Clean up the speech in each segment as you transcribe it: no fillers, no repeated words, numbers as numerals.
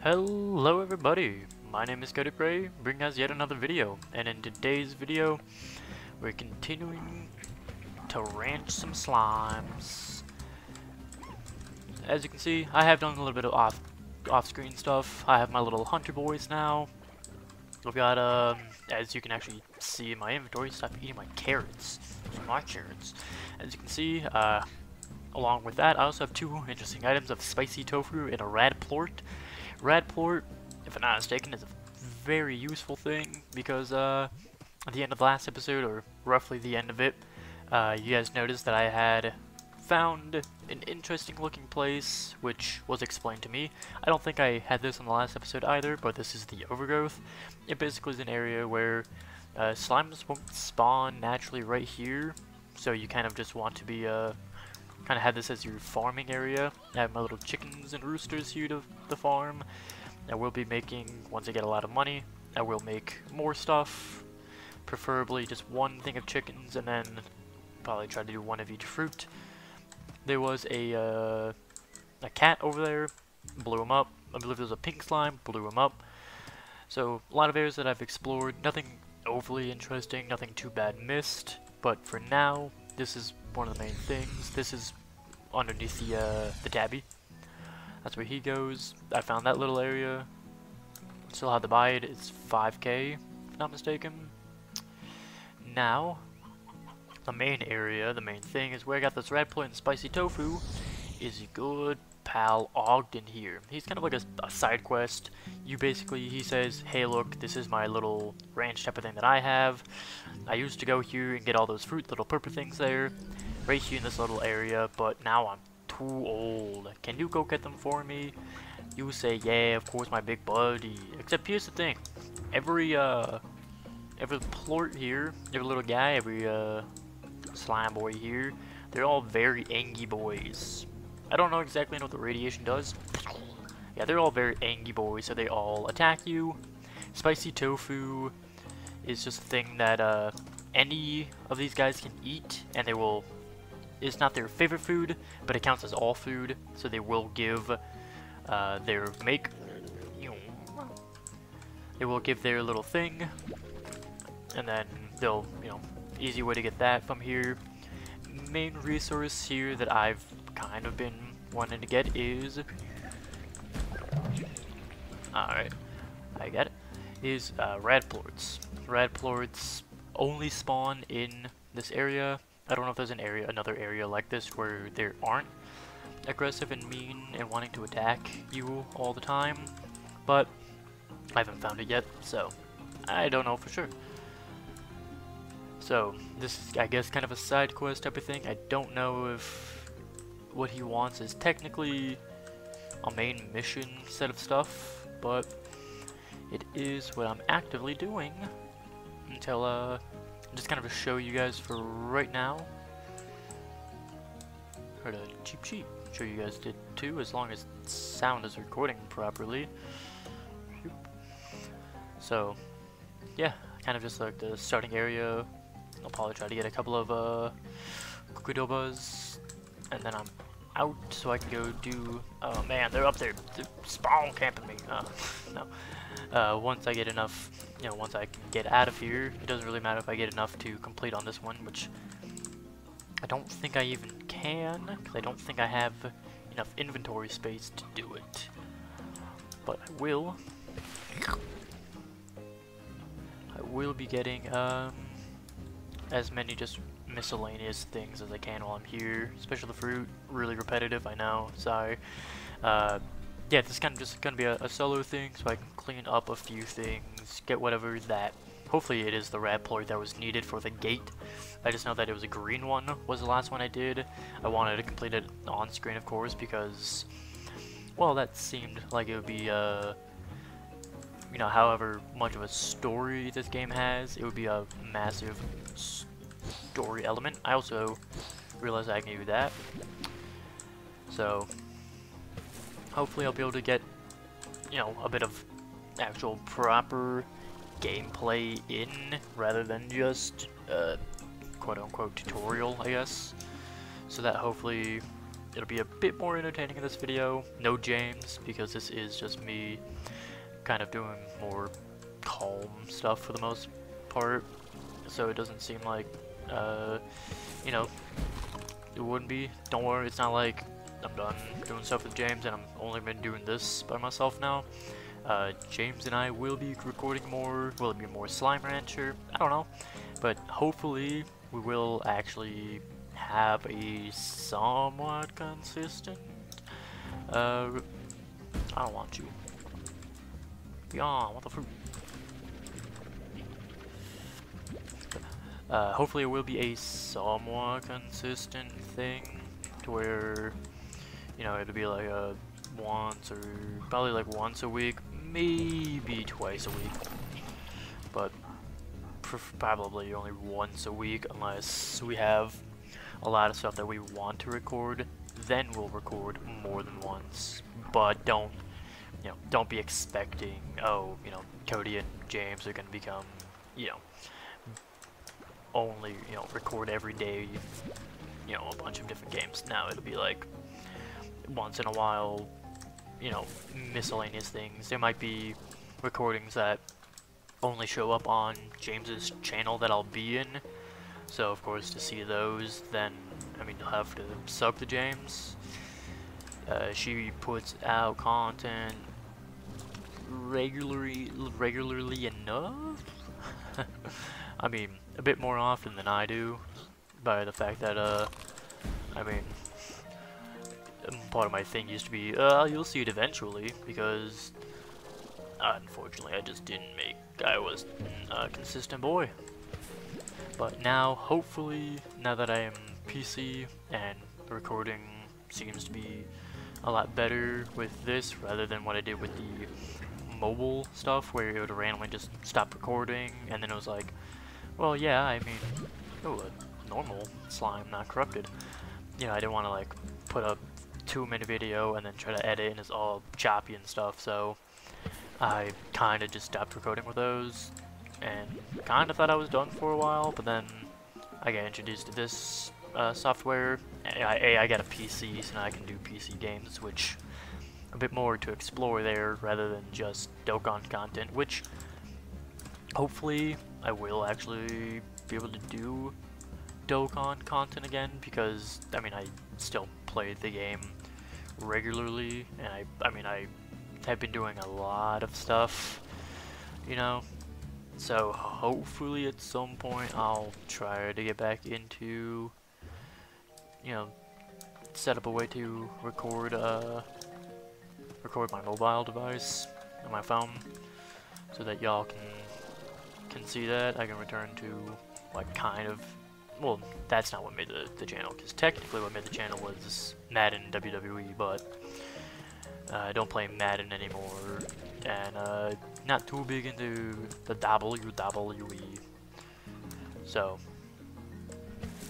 Hello everybody, my name is Cody Gray, bringing us yet another video, and in today's video, we're continuing to ranch some slimes. As you can see, I have done a little bit of off-screen stuff. I have my little hunter boys now. We've got, as you can actually see in my inventory, stop eating my carrots. Those are my carrots. As you can see, along with that, I also have two interesting items of spicy tofu and a rad plort. Radport, if I'm not mistaken, is a very useful thing because at the end of the last episode, or roughly the end of it, you guys noticed that I had found an interesting looking place which was explained to me. I don't think I had this in the last episode either, but this is the Overgrowth. It basically is an area where slimes won't spawn naturally right here, so you kind of just want to be kind of have this as your farming area. I have my little chickens and roosters here to the farm. I will be making, once I get a lot of money, I will make more stuff, preferably just one thing of chickens, and then probably try to do one of each fruit. There was a cat over there, blew him up. I believe there was a pink slime, blew him up. So a lot of areas that I've explored, nothing overly interesting, nothing too bad missed, but for now, this is one of the main things. This is underneath the tabby. That's where he goes. I found that little area. Still have to buy it. It's 5k, if I'm not mistaken. Now, the main area, the main thing, is where I got this red plate and spicy tofu. Is a good pal Ogden here. He's kind of like a side quest. You basically, he says, hey look, this is my little ranch type of thing that I have. I used to go here and get all those fruit, little purple things there, right here in this little area, but now I'm too old. Can you go get them for me? You say, yeah, of course, my big buddy. Except here's the thing, every plort here, every little guy, every slime boy here, they're all very angry boys. I don't know exactly what the radiation does. Yeah, they're all very angry boys, so they all attack you. Spicy tofu is just a thing that any of these guys can eat, and they will. It's not their favorite food, but it counts as all food, so they will give their they will give their little thing, and then they'll, easy way to get that from here. Main resource here that I've kind of been wanting to get is, alright, I got it, is radplorts. Radplorts only spawn in this area. I don't know if there's another area like this where they aren't aggressive and mean and wanting to attack you all the time, but I haven't found it yet, so I don't know for sure. So this is, I guess, kind of a side quest type of thing. I don't know if what he wants is technically a main mission set of stuff, but it is what I'm actively doing until just kind of to show you guys for right now. Heard a cheep cheep. I'm sure you guys did too, as long as sound is recording properly. So yeah, kind of just like the starting area. I'll probably try to get a couple of Kukudobas, and then I'm out so I can go do. Oh man, they're up there. They're spawn camping me. No. Once I get enough, once I can get out of here, it doesn't really matter if I get enough to complete on this one, which I don't think I even can, because I don't think I have enough inventory space to do it. But I will. I will be getting as many just miscellaneous things as I can while I'm here, especially the fruit. Really repetitive, I know, sorry. Yeah, this is kind of just gonna be a solo thing, so I can clean up a few things, get whatever that, hopefully it is the rad plort that was needed for the gate. I just know that it was a green one, was the last one I did. I wanted to complete it on screen, of course, because, well, that seemed like it would be, however much of a story this game has, it would be a massive story element. I also realized I can do that, so hopefully I'll be able to get, a bit of actual proper gameplay in, rather than just quote-unquote tutorial, I guess, so that hopefully it'll be a bit more entertaining in this video. No James, because this is just me kind of doing more calm stuff for the most part, so it doesn't seem like, you know, it wouldn't be. Don't worry, it's not like I'm done doing stuff with James and I'm only been doing this by myself now. James and I will be recording more. Will it be more Slime Rancher? I don't know, but hopefully we will actually have a somewhat consistent, I don't want you. Yeah, I want the fruit. Hopefully it will be a somewhat consistent thing to where, you know, it'll be like a once or probably like once a week, maybe twice a week, but probably only once a week unless we have a lot of stuff that we want to record. Then we'll record more than once, but don't be expecting, oh, you know, Cody and James are gonna become, you know, only, you know, record every day, you know, a bunch of different games. Now it'll be like once in a while, you know, miscellaneous things. There might be recordings that only show up on James's channel that I'll be in, so of course to see those, then I mean you'll have to sub to James. She puts out content regularly enough. I mean, a bit more often than I do, by the fact that I mean, part of my thing used to be, you'll see it eventually, because unfortunately I just didn't make, I was a consistent boy. But now, hopefully, now that I am PC and recording seems to be a lot better with this rather than what I did with the mobile stuff where it would randomly just stop recording and then it was like, well, yeah, I mean, oh, a normal slime, not corrupted. You know, I didn't want to like put a 2-minute video and then try to edit and it's all choppy and stuff, so I kind of just stopped recording with those and kind of thought I was done for a while, but then I got introduced to this software. I got a PC, so now I can do PC games, which a bit more to explore there rather than just Dokkan content, which hopefully I will actually be able to do Dokkan content again, because I mean I still play the game regularly, and I mean I have been doing a lot of stuff, you know, so hopefully at some point I'll try to get back into, you know, set up a way to record my mobile device on my phone so that y'all can see that. I can return to like kind of, well, that's not what made the channel, because technically what made the channel was Madden WWE, but I don't play Madden anymore, and not too big into the WWE. So,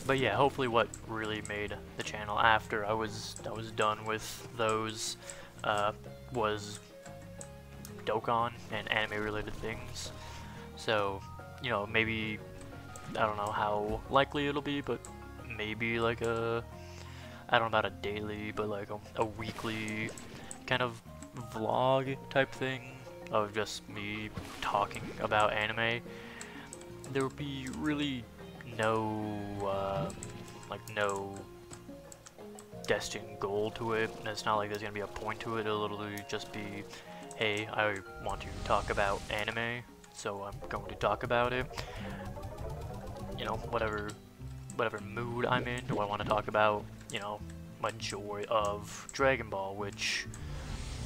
but yeah, hopefully what really made the channel after I was done with those was Dokkan and anime related things. So, you know, maybe, I don't know how likely it'll be, but maybe like a, I don't know about a daily, but like a weekly kind of vlog type thing of just me talking about anime. There would be really no, like no destined goal to it, and it's not like there's gonna be a point to it. It'll literally just be, hey, I want to talk about anime, so I'm going to talk about it. You know, whatever mood I'm in. Do I want to talk about, you know, my joy of Dragon Ball, which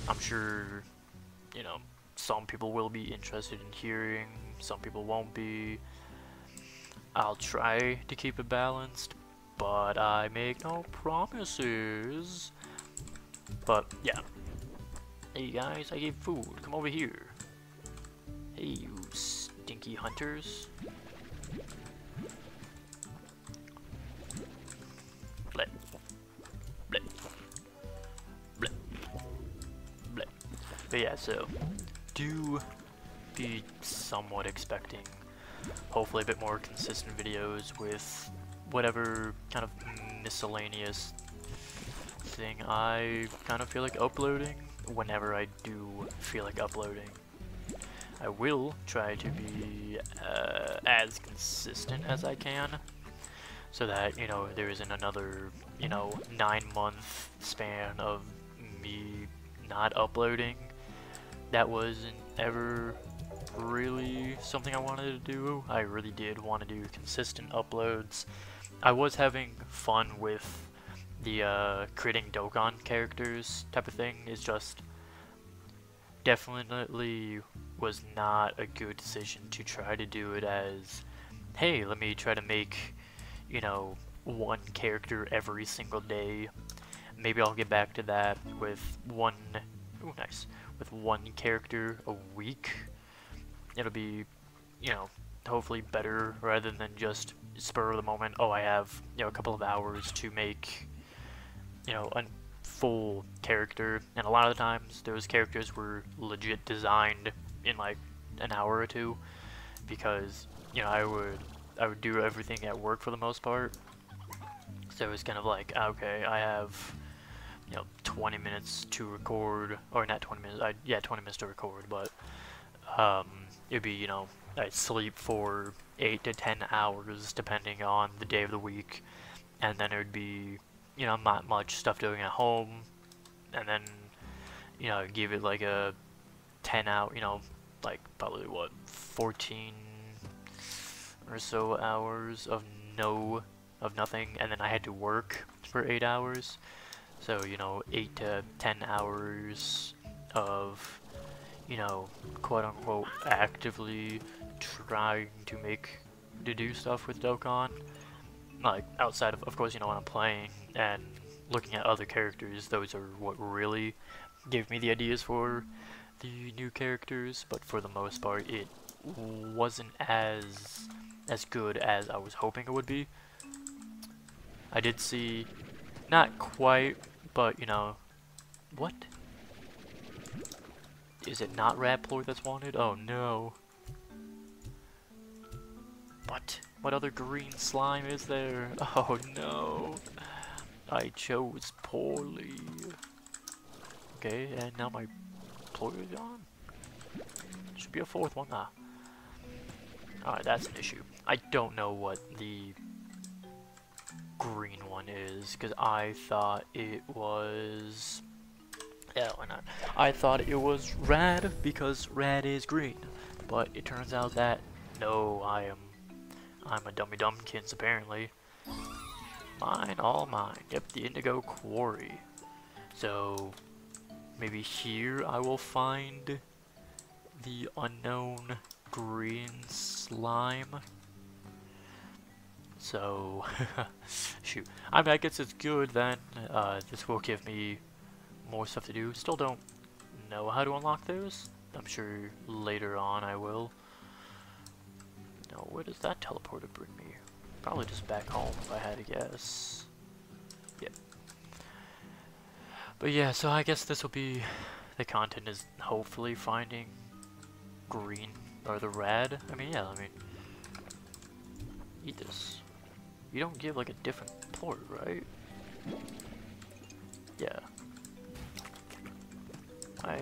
I'm sure, you know, some people will be interested in hearing, some people won't be. I'll try to keep it balanced, but I make no promises. But yeah. Hey guys, I gave food. Come over here. Hey, you stinky hunters. Bleh. Bleh. Bleh. Bleh. But yeah, so do be somewhat expecting hopefully a bit more consistent videos with whatever kind of miscellaneous thing I kind of feel like uploading whenever I do feel like uploading. I will try to be as consistent as I can, so that, you know, there isn't another, you know, 9-month span of me not uploading. That wasn't ever really something I wanted to do. I really did want to do consistent uploads. I was having fun with the creating Dokkan characters type of thing. It's just definitely was not a good decision to try to do it as, hey, let me try to make, you know, one character every single day. Maybe I'll get back to that with one, ooh, nice, with one character a week. It'll be, you know, hopefully better rather than just spur of the moment. Oh, I have, you know, a couple of hours to make, you know, a full character, and a lot of the times those characters were legit designed in like an hour or two, because, you know, I would do everything at work for the most part. So it was kind of like, okay, I have, you know, 20 minutes to record, or not 20 minutes, yeah, 20 minutes to record, but it'd be, you know, I'd sleep for 8 to 10 hours depending on the day of the week, and then it would be, you know, not much stuff doing at home, and then, you know, give it like a 10 hour, you know, like probably what, 14 or so hours of nothing, and then I had to work for 8 hours, so, you know, 8 to 10 hours of, you know, quote unquote actively trying to do stuff with Dokkan, like outside of course, you know, when I'm playing and looking at other characters. Those are what really give me the ideas for the new characters, but for the most part it wasn't as good as I was hoping it would be. I did see, not quite, but, you know, what? Is it not Rapplord that's wanted? Oh no. What other green slime is there? Oh no. I chose poorly. Okay, and now my Plord is gone. Should be a fourth one. Ah. Alright, that's an issue. I don't know what the green one is, because I thought it was... yeah, why not? I thought it was Rad, because Rad is green. But it turns out that, no, I'm a dummy dumbkins, apparently. Mine, all mine. Yep, the Indigo Quarry. So, maybe here I will find the unknown green slime. So, shoot. I mean, I guess it's good then. This will give me more stuff to do. Still don't know how to unlock those. I'm sure later on I will. Now, where does that teleporter bring me? Probably just back home if I had to guess. Yep. But yeah, so I guess this will be, the content is hopefully finding green, or the Rad. I mean, yeah, I mean, eat this. You don't give like a different plort, right? Yeah. Oh,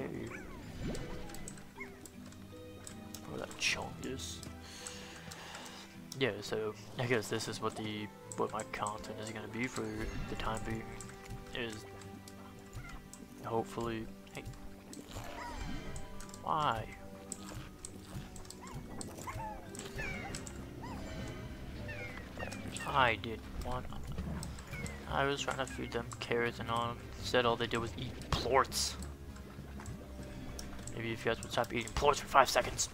that Chongus. Yeah, so I guess this is what my content is gonna be for the time being. Is hopefully, hey, why? I didn't want. I was trying to feed them carrots and all. Instead, all they did was eat plorts. Maybe if you guys would stop eating plorts for 5 seconds.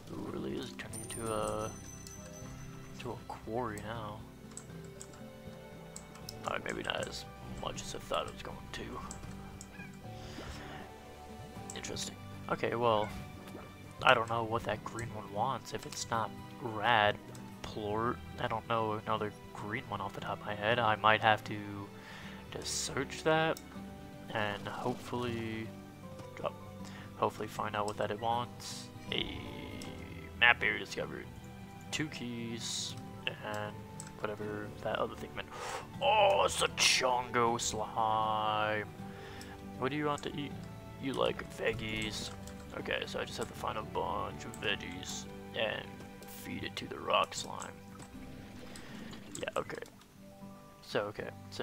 It really is turning into a quarry now. Alright, maybe not as much as I thought it was going to. Interesting. Okay, well, I don't know what that green one wants. If it's not Rad Plort, I don't know another green one off the top of my head. I might have to search that and hopefully find out what that it wants. A map area discovered. 2 keys and whatever that other thing meant. Oh, it's a Chongo slime. What do you want to eat? You like veggies. Okay, so I just have to find a bunch of veggies and feed it to the rock slime. Yeah, okay. So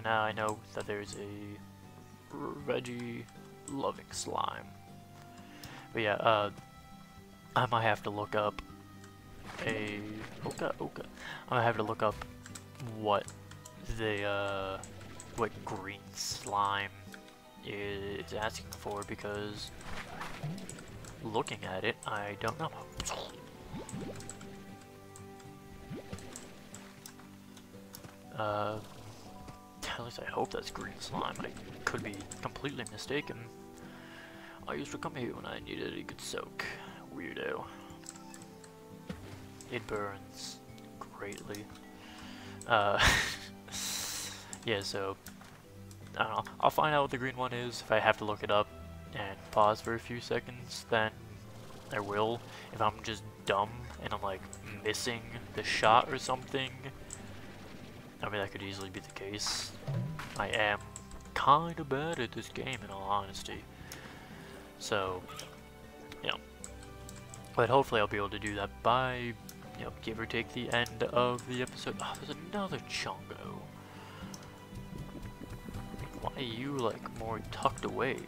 now I know that there's a veggie loving slime. But yeah, I might have to look up a I might have to look up what the what green slime is asking for, because looking at it, I don't know. At least I hope that's green slime. I could be completely mistaken. I used to come here when I needed a good soak. Weirdo. It burns greatly. Yeah, so I don't know. I'll find out what the green one is. If I have to look it up and pause for a few seconds, then I will. If I'm just dumb and I'm like missing the shot or something, I mean, that could easily be the case. I am kind of bad at this game, in all honesty. So, you know, but hopefully I'll be able to do that by, you know, give or take the end of the episode. Oh, there's another Chongo. Why are you, like, more tucked away?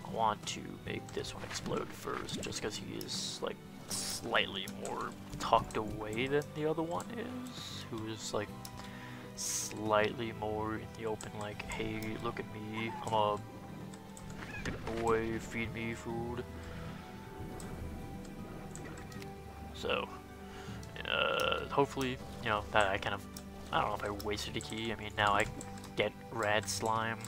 I want to make this one explode first, just because he is, like, slightly more tucked away than the other one is, who is, like, slightly more in the open, like, hey, look at me, I'm a big boy, feed me food. So, hopefully, you know, that I kind of, I don't know if I wasted a key. I mean, now I get rad slime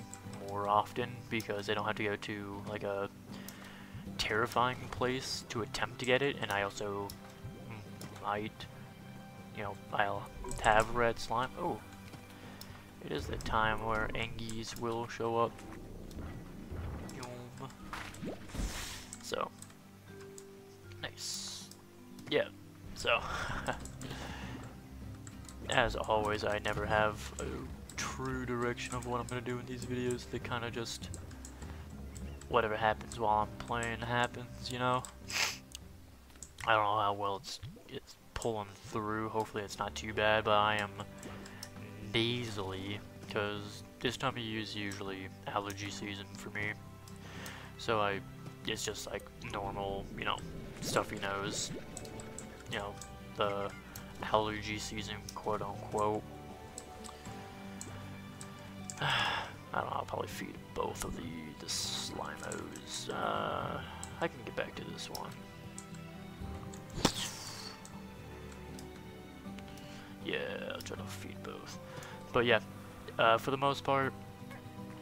more often because I don't have to go to, like, a terrifying place to attempt to get it, and I also might, you know, I'll have red slime. Oh, it is the time where Angies will show up. So, nice. Yeah, so, as always, I never have a true direction of what I'm going to do in these videos. They kind of just, whatever happens while I'm playing happens, you know? I don't know how well it's pulling through. Hopefully it's not too bad, but I am nasally, because this time of year is usually allergy season for me. So it's just like normal, you know, stuffy nose, you know, the allergy season, quote unquote. I don't know, I'll probably feed both of the Slimos. I can get back to this one. Yeah, I'll try to feed both. But yeah, for the most part,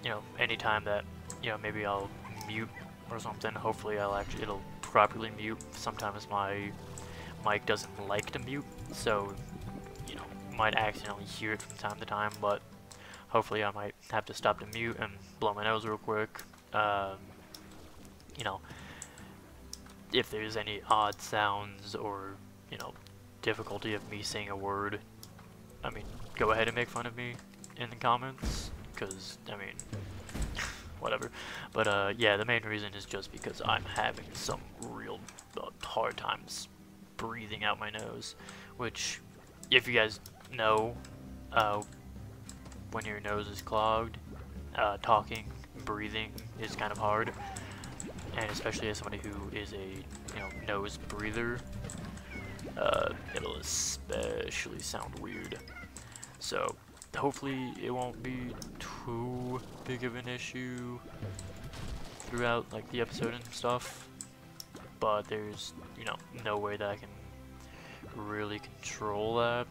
you know, anytime that, you know, maybe I'll mute or something, hopefully it'll properly mute. Sometimes my mic doesn't like to mute, so, you know, might accidentally hear it from time to time, but hopefully I might have to stop to mute and blow my nose real quick. You know, if there's any odd sounds or, you know, difficulty of me saying a word, I mean, go ahead and make fun of me in the comments, because, I mean, whatever. But, yeah, the main reason is just because I'm having some real hard times breathing out my nose, which, if you guys know, when your nose is clogged, talking, breathing is kind of hard, and especially as somebody who is a, you know, nose breather, it'll especially sound weird. So hopefully it won't be too big of an issue throughout, like, the episode and stuff, but there's, you know, no way that I can really control that.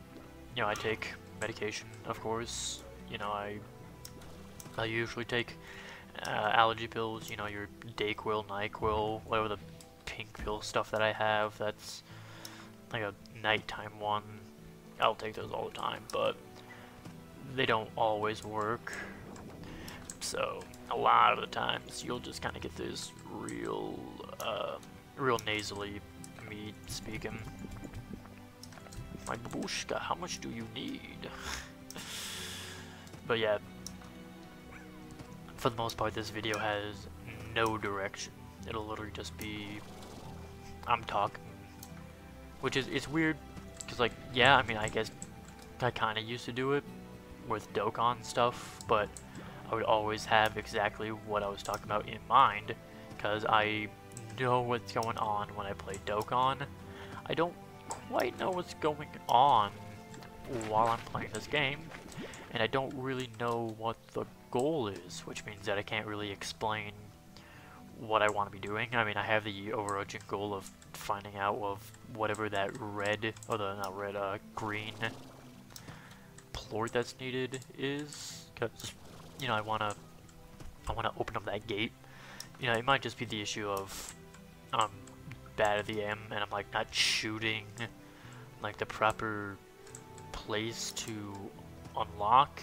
You know, I take medication, of course. You know, I usually take allergy pills, you know, your Dayquil, NyQuil, whatever the pink pill stuff that I have, that's like a nighttime one. I'll take those all the time, but they don't always work. So a lot of the times you'll just kind of get this real nasally me speaking. My babushka, how much do you need? But yeah, for the most part, this video has no direction. It'll literally just be I'm talking, which is it's weird because like yeah, I mean I guess I kind of used to do it with Dokkan stuff, but I would always have exactly what I was talking about in mind because I know what's going on when I play Dokkan. I don't quite know what's going on while I'm playing this game, and I don't really know what the goal is, which means that I can't really explain what I want to be doing. I mean, I have the overarching goal of finding out of whatever that red, or the not red, green plort that's needed is, because you know I wanna open up that gate. You know, it might just be the issue of I'm bad at the aim and I'm like not shooting like the proper place to unlock.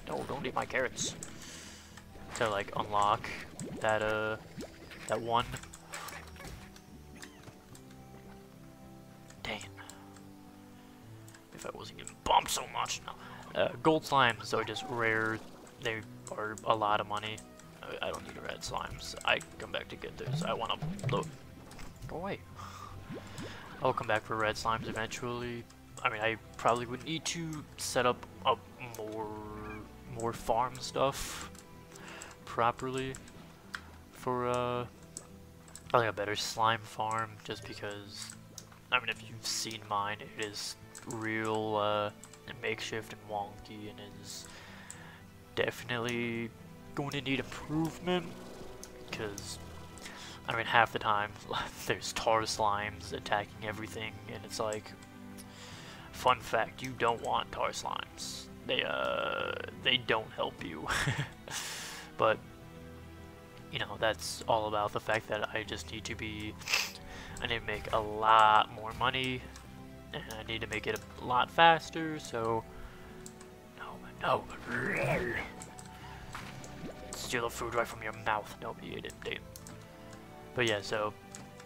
No, don't eat my carrots. To like unlock that that one. Dang it. If I wasn't getting bumped so much. No. Gold slimes are just rare. They are a lot of money. I don't need red slimes. I come back to get those. I want to look. Go away. I'll come back for red slimes eventually. I mean, I probably would need to set up a more farm stuff properly for probably a better slime farm, just because I mean if you've seen mine, it is real makeshift and wonky and is definitely going to need improvement, because I mean half the time there's tar slimes attacking everything and it's like, fun fact, you don't want tar slimes. They don't help you. But you know, that's all about the fact that I just need to I need to make a lot more money and I need to make it a lot faster, so no. Steal the food right from your mouth. Don't eat it, dude. But yeah, so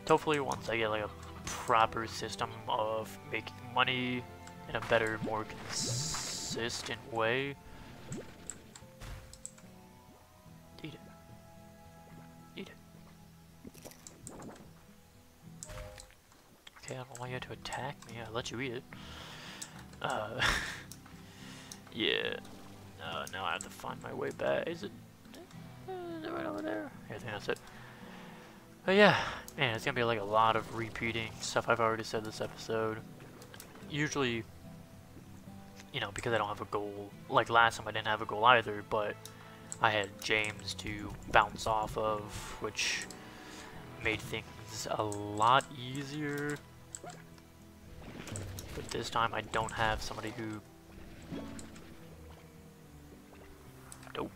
hopefully once I get like a proper system of making money in a better, more consistent way. Eat it. Eat it. Okay, I don't want you to attack me. I'll let you eat it. Yeah. Now I have to find my way back. Is it right over there? I think that's it. But yeah, man, it's gonna be like a lot of repeating stuff I've already said this episode. Usually, you know, because I don't have a goal. Like last time I didn't have a goal either, but I had James to bounce off of, which made things a lot easier. But this time I don't have somebody who... Nope.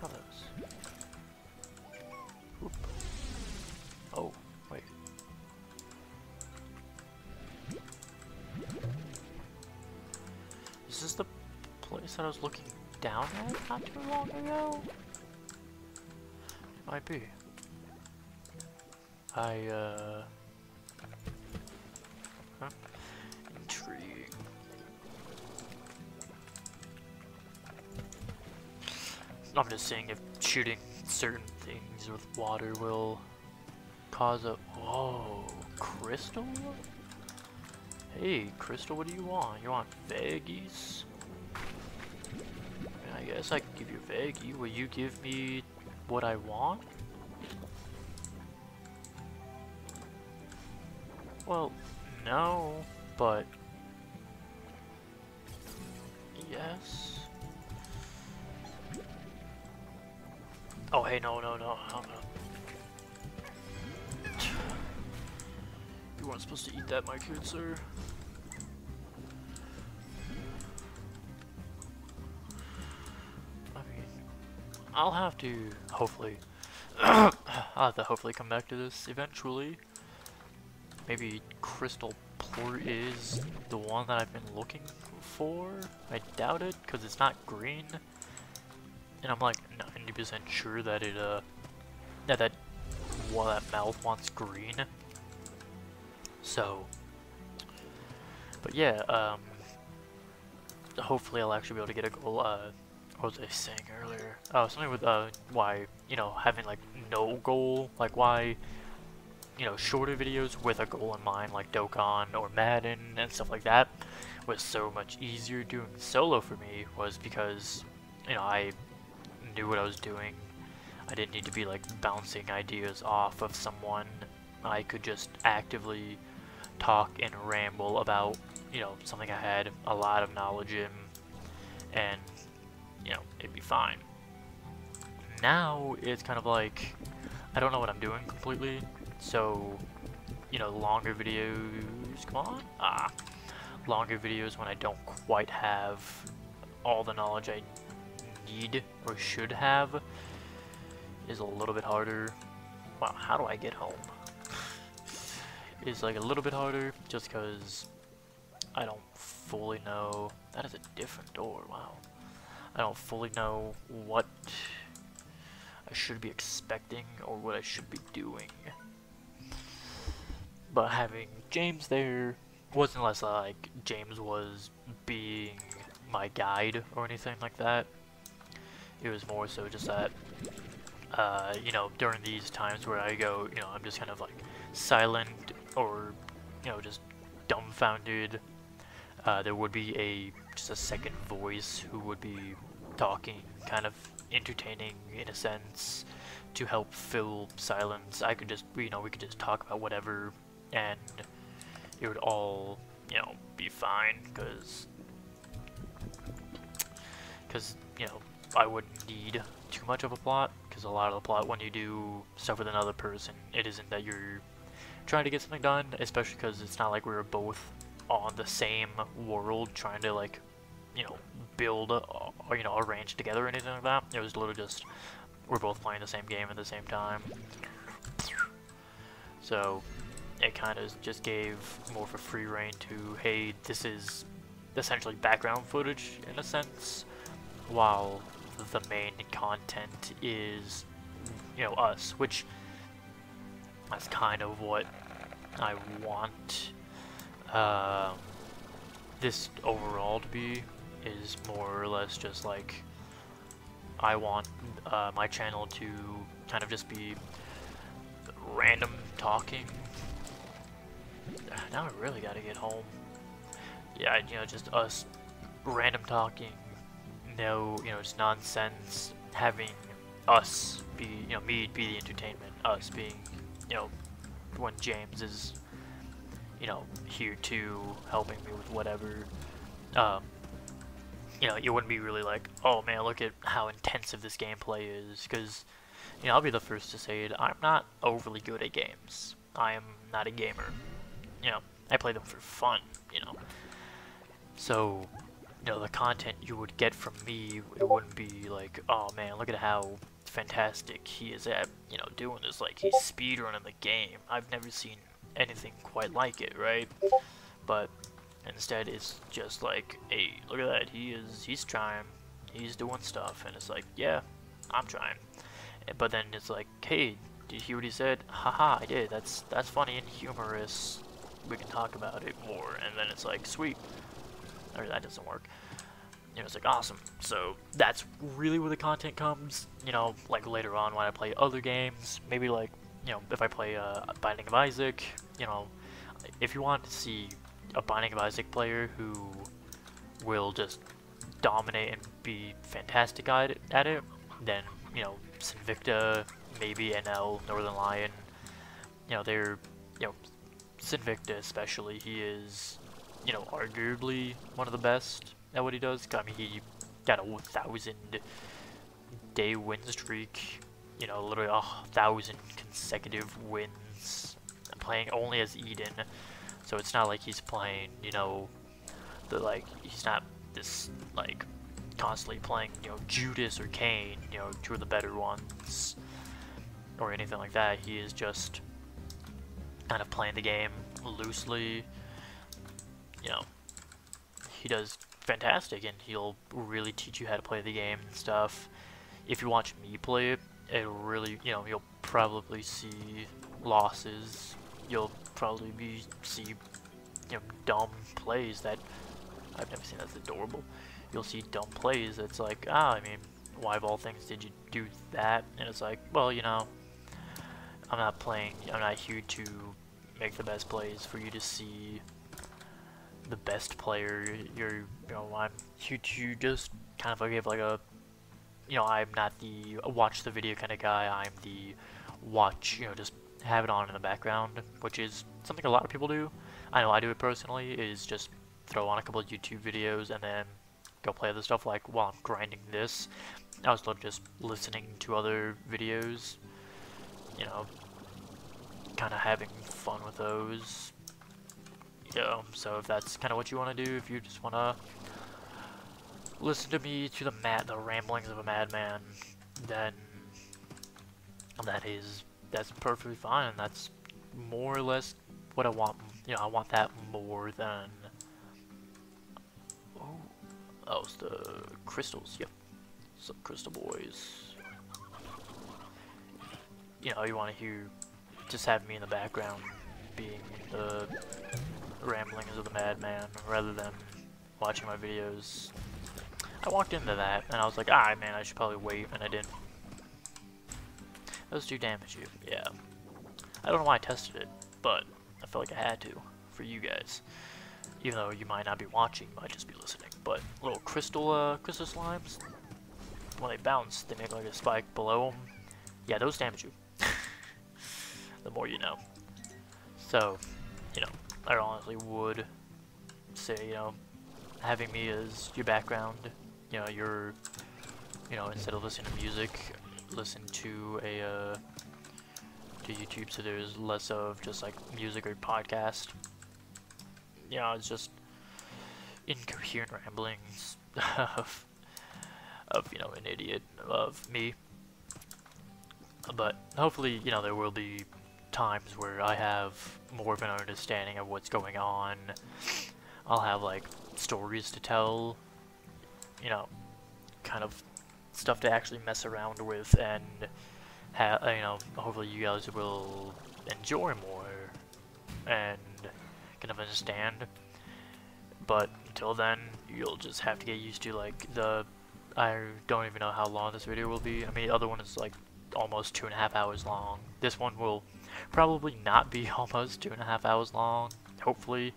How those? Oop. Oh, wait. Is this the place that I was looking down at not too long ago? It might be. Huh? Intriguing. I'm just seeing if shooting certain things with water will cause a... Whoa, Crystal? Hey, Crystal, what do you want? You want veggies? I guess I can give you veggie. Will you give me what I want? Well, no, but yes. Oh, hey, no. You weren't supposed to eat that, my good sir. I mean, I'll have to hopefully, I'll have to hopefully come back to this eventually. Maybe Crystal Plort is the one that I've been looking for. I doubt it, because it's not green. and I'm like 90% sure that it that mouth wants green. So, but yeah, hopefully I'll actually be able to get a goal. What was I saying earlier? Oh, something with why, you know, having like no goal, like why, you know, shorter videos with a goal in mind, like Dokkan or Madden and stuff like that, was so much easier doing solo for me, was because, you know, I knew what I was doing. I didn't need to be like bouncing ideas off of someone. I could just actively talk and ramble about, you know, something I had a lot of knowledge in, and, you know, it'd be fine. Now it's kind of like I don't know what I'm doing completely, so, you know, longer videos, come on, longer videos when I don't quite have all the knowledge I need or should have is a little bit harder. Wow, how do I get home? Is like a little bit harder just because I don't fully know. That is a different door, wow. I don't fully know what I should be expecting or what I should be doing. But having James there wasn't less like James was being my guide or anything like that. It was more so just that, you know, during these times where I go, you know, I'm just kind of like silent or, you know, just dumbfounded, there would be just a second voice who would be talking, kind of entertaining in a sense, to help fill silence. I could just, you know, we could just talk about whatever, and it would all, you know, be fine, because you know, I wouldn't need too much of a plot, because a lot of the plot when you do stuff with another person, it isn't that you're trying to get something done, especially because it's not like we were both on the same world trying to, like, you know, build or, you know, arrange together or anything like that. It was literally just we're both playing the same game at the same time. So it kind of just gave more of a free reign to, hey, this is essentially background footage in a sense, while the main content is, you know, us, which that's kind of what I want this overall to be, is more or less just like I want my channel to kind of just be random talking. Now I really gotta get home. Yeah, you know, just us random talking, no, you know, just nonsense, having us be, you know, me be the entertainment, us being, you know, when James is, you know, here too, helping me with whatever. You know, it wouldn't be really like, oh man, look at how intensive this gameplay is, because, you know, I'll be the first to say it, I'm not overly good at games. I am not a gamer. You know, I play them for fun, you know. So, you know, the content you would get from me, it wouldn't be like, oh man, look at how fantastic he is at, you know, doing this, like he's speedrunning the game. I've never seen anything quite like it, right? But instead it's just like, hey, look at that, he's trying, he's doing stuff, and it's like, yeah, I'm trying. But then it's like, hey, did you hear what he said? Haha, I did, that's funny and humorous, we can talk about it more. And then it's like, sweet, or that doesn't work. You know, it's like, awesome. So that's really where the content comes, you know, like later on when I play other games, maybe like, you know, if I play Binding of Isaac, you know, if you want to see a Binding of Isaac player who will just dominate and be fantastic at it, then, you know, Sinvicta, maybe NL, Northern Lion, you know, they're, you know, Sinvicta especially, he is, you know, arguably one of the best at what he does. I mean, he got a 1,000-day win streak, you know, literally 1,000 consecutive wins, playing only as Eden. So it's not like he's playing, you know, he's not this, like, constantly playing, you know, Judas or Kane, you know, two of the better ones, or anything like that. He is just kind of playing the game loosely, you know. He does fantastic, and he'll really teach you how to play the game and stuff. if you watch me play it, it'll really, you know, you'll probably see losses. You'll probably see, you know, dumb plays that I've never seen. That's adorable. You'll see dumb plays. It's like, I mean, why of all things did you do that? And it's like, well, you know, I'm not here to make the best plays for you to see the best player. You know, I'm here to just kind of give like a, you know, I'm not the watch the video kind of guy. I'm the watch, you know, just have it on in the background, which is something a lot of people do. I know I do it personally, is just throw on a couple of YouTube videos and then go play other stuff. Like while I'm grinding this, I was just listening to other videos, you know, kind of having fun with those. You know, so if that's kind of what you want to do, if you just want to listen to me to the ramblings of a madman, then that's perfectly fine, and that's more or less what I want. You know, I want that more than oh, it's the crystals. Yep, some crystal boys. You know, you want to hear just have me in the background being the ramblings of the madman rather than watching my videos. I walked into that and I was like, man, I should probably wait, and I didn't. Those do damage you, yeah. I don't know why I tested it, but I felt like I had to for you guys. Even though you might not be watching, you might just be listening. But little crystal slimes, when they bounce, they make like a spike below them. Yeah, those damage you. The more you know. So, you know, I honestly would say, you know, having me as your background, you know, instead of listening to music, listen to to YouTube, so there's less of just like music or podcast. You know, it's just incoherent ramblings of you know, an idiot of me. But hopefully, you know, there will be times where I have more of an understanding of what's going on. I'll have like stories to tell, you know, kind of stuff to actually mess around with, and you know, hopefully you guys will enjoy more and kind of understand. But until then, you'll just have to get used to like I don't even know how long this video will be. I mean, the other one is like almost 2.5 hours long. This one will probably not be almost 2.5 hours long. Hopefully,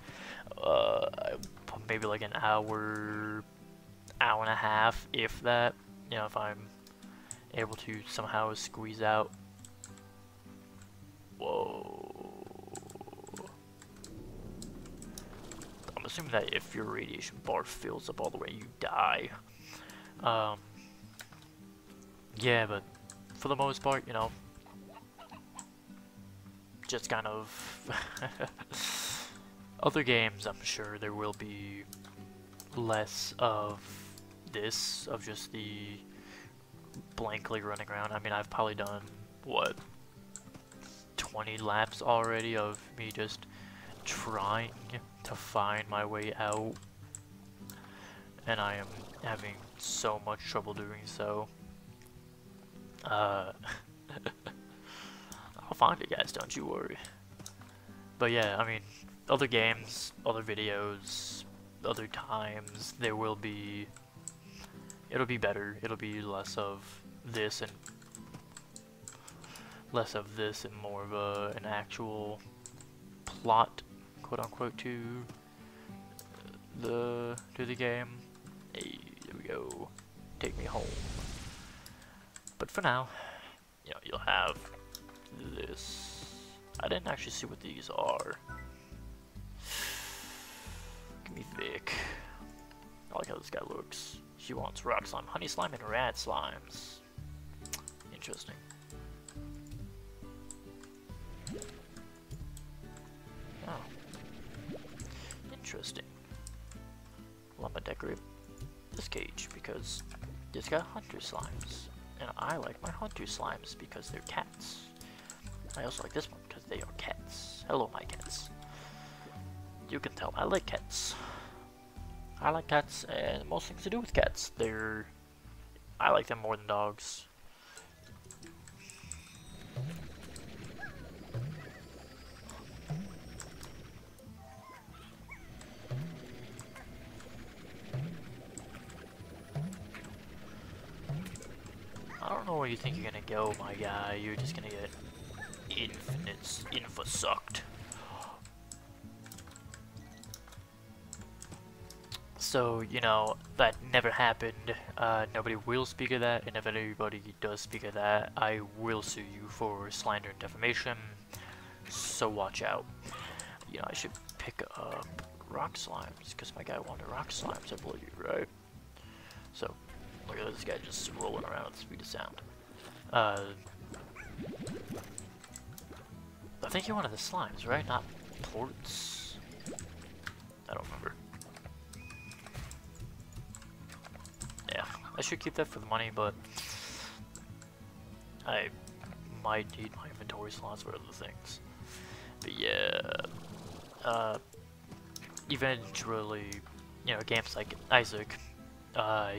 maybe like an hour and a half, if that. You know, if I'm able to somehow squeeze out. Whoa. I'm assuming that if your radiation bar fills up all the way, you die. Yeah, but for the most part, you know, just kind of other games, I'm sure there will be less of this, of just the blankly running around. I mean, I've probably done, what, 20 laps already of me just trying to find my way out, and I am having so much trouble doing so. I'll find it, guys, don't you worry. But yeah, I mean, other games, other videos, other times, there will be, it'll be better. It'll be less of this and more of an actual plot, quote unquote, to the game. Hey, there we go. Take me home. But for now, you know, you'll have this. I didn't actually see what these are. Give me Vic. I like how this guy looks. He wants rock slime, honey slime, and rat slimes. Interesting. Oh. Interesting. Well, I'm gonna decorate this cage because it's got hunter slimes. And I like my hunter slimes because they're cats. I also like this one because they are cats. Hello, my cats. You can tell I like cats. I like cats and most things to do with cats. They're I like them more than dogs. I don't know where you think you're gonna go, my guy. You're just gonna get info-sucked. So, you know, that never happened. Nobody will speak of that, and if anybody does speak of that, I will sue you for slander and defamation. So watch out. You know, I should pick up rock slimes, because my guy wanted rock slimes, I believe, right? So, look at this guy just rolling around at the speed of sound. I think he wanted the slimes, right? Not plorts? I don't remember. Yeah, I should keep that for the money, but I might need my inventory slots for other things. But yeah, eventually, you know, games like Isaac,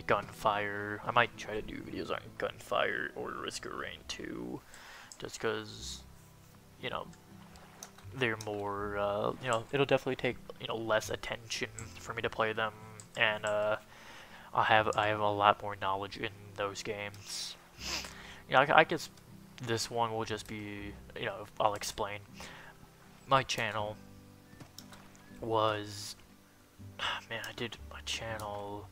Gunfire, I might try to do videos on Gunfire or Risk of Rain 2, just because, you know, they're more, you know, it'll definitely take, you know, less attention for me to play them, and, I have a lot more knowledge in those games. You know, I guess this one will just be, you know, I'll explain. My channel was, man, I did my channel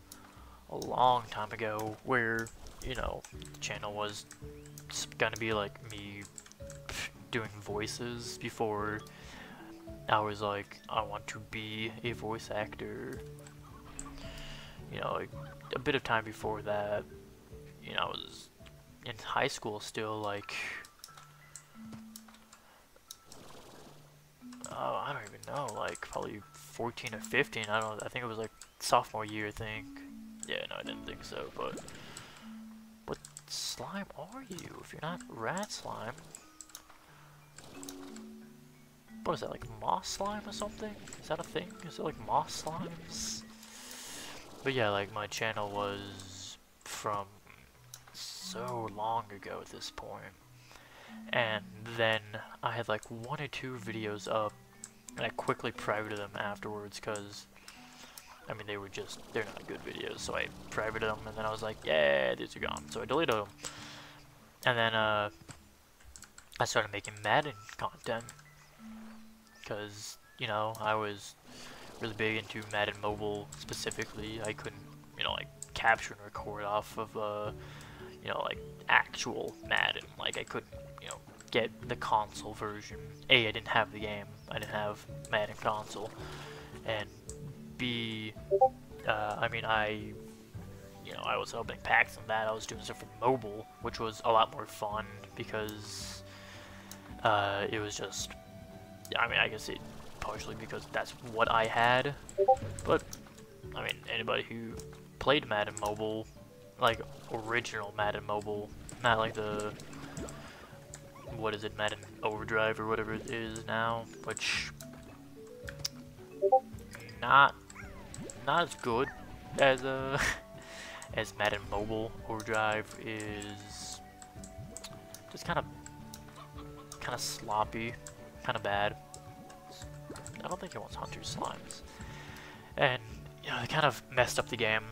a long time ago where, you know, the channel was gonna be like me doing voices before I was like, I want to be a voice actor. You know, like, a bit of time before that, you know, I was in high school still, like, oh, I don't even know, like, probably 14 or 15, I don't know, I think it was, like, sophomore year, I think. Yeah, no, I didn't think so, but what slime are you, if you're not rat slime? What is that, like, moss slime or something? Is that a thing? Is it, like, moss slimes? But yeah, like, my channel was from so long ago at this point. And then I had like 1 or 2 videos up, and I quickly privated them afterwards because, I mean, they're not good videos. So I privated them, and then I was like, yeah, these are gone. So I deleted them. And then I started making Madden content because, you know, I was really big into Madden Mobile specifically. I couldn't, you know, like, capture and record off of, you know, like, actual Madden. Like, I couldn't, you know, get the console version. A, I didn't have the game. I didn't have Madden console. And B, I mean, you know, I was opening packs and that. I was doing stuff for mobile, which was a lot more fun because it was just, I mean, I guess it partially because that's what I had, but I mean, anybody who played Madden Mobile, like original Madden Mobile, not like the, what is it, Madden Overdrive or whatever it is now, which not as good as as Madden Mobile. Overdrive is just kind of sloppy, kind of bad. I don't think it wants Hunter Slimes. And, you know, it kind of messed up the game.